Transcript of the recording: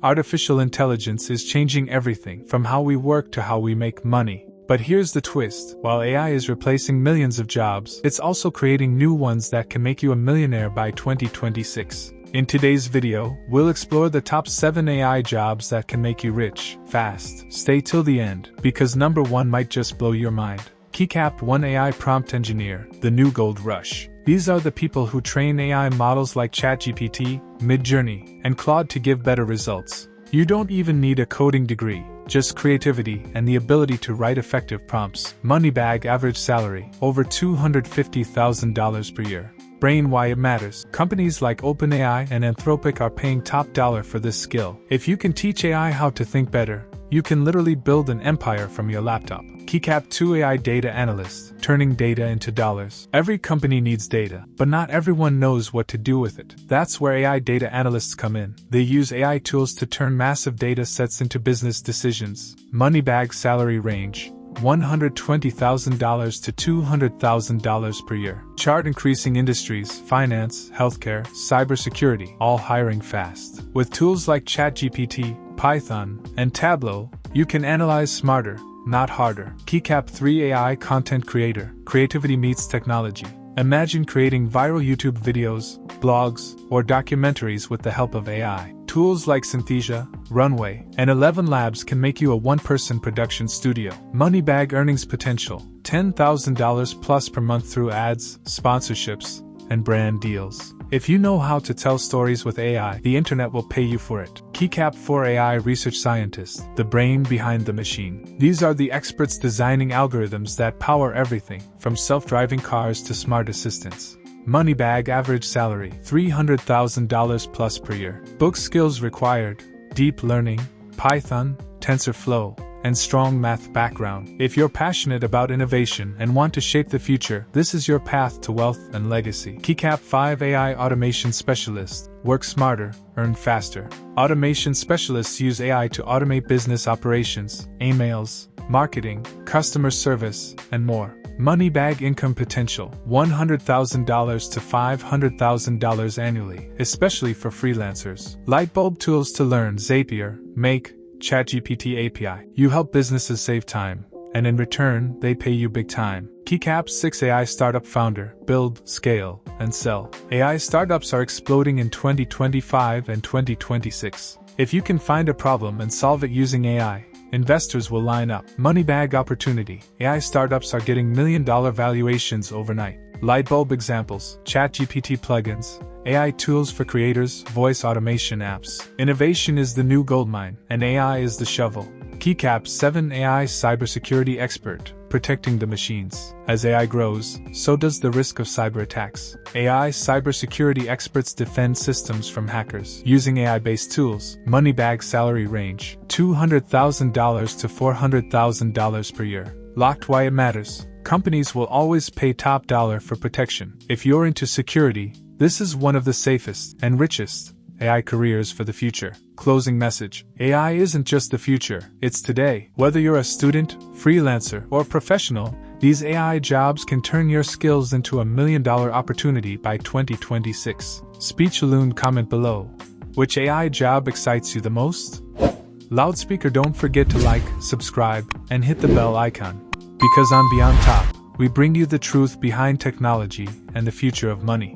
Artificial intelligence is changing everything from how we work to how we make money. But here's the twist: while AI is replacing millions of jobs, it's also creating new ones that can make you a millionaire by 2026. In today's video, we'll explore the top 7 AI jobs that can make you rich, fast. Stay till the end, because number 1 might just blow your mind. Keycap 1 AI Prompt Engineer, the new gold rush. These are the people who train AI models like ChatGPT, Midjourney, and Claude to give better results. You don't even need a coding degree, just creativity and the ability to write effective prompts. Money bag average salary, over $250,000 per year. Brain why it matters. Companies like OpenAI and Anthropic are paying top dollar for this skill. If you can teach AI how to think better, you can literally build an empire from your laptop. Keycap 2 AI Data Analyst, turning data into dollars. Every company needs data, but not everyone knows what to do with it. That's where AI data analysts come in. They use AI tools to turn massive data sets into business decisions. Money bag salary range, $120,000 to $200,000 per year. Chart increasing industries, finance, healthcare, cybersecurity, all hiring fast. With tools like ChatGPT, Python, and Tableau, you can analyze smarter, not harder. Keycap 3 AI Content Creator, creativity meets technology. Imagine creating viral YouTube videos, blogs, or documentaries with the help of AI. Tools like Synthesia, Runway, and 11 Labs can make you a one-person production studio. Money bag earnings potential, $10,000 plus per month through ads, sponsorships, and brand deals. If you know how to tell stories with AI, the internet will pay you for it. Keycap 4 AI Research Scientist, the brain behind the machine. These are the experts designing algorithms that power everything, from self-driving cars to smart assistants. Money bag average salary, $300,000 plus per year. Book skills required, deep learning, Python, TensorFlow, and strong math background. If you're passionate about innovation and want to shape the future, this is your path to wealth and legacy. Keycap 5 AI Automation Specialist, work smarter, earn faster. Automation specialists use AI to automate business operations, emails, marketing, customer service, and more. Money bag income potential, $100,000 to $500,000 annually, especially for freelancers. Lightbulb tools to learn Zapier, Make, ChatGPT API. You help businesses save time, and in return, they pay you big time. Keycap 6 AI Startup Founder, build, scale, and sell. AI startups are exploding in 2025 and 2026. If you can find a problem and solve it using AI, investors will line up. Money bag opportunity. AI startups are getting million-dollar valuations overnight. Lightbulb examples, ChatGPT plugins, AI tools for creators, voice automation apps. Innovation is the new goldmine, and AI is the shovel. Keycap 7 AI Cybersecurity Expert, protecting the machines. As AI grows, so does the risk of cyber attacks. AI cybersecurity experts defend systems from hackers using AI-based tools. Money bag salary range, $200,000 to $400,000 per year. Locked why it matters. Companies will always pay top dollar for protection. If you're into security, this is one of the safest and richest AI careers for the future. Closing message. AI isn't just the future, it's today. Whether you're a student, freelancer, or professional, these AI jobs can turn your skills into $1 million opportunity by 2026. Speechaloon comment below. Which AI job excites you the most? Loudspeaker, don't forget to like, subscribe, and hit the bell icon. Because on Beyond Top, we bring you the truth behind technology and the future of money.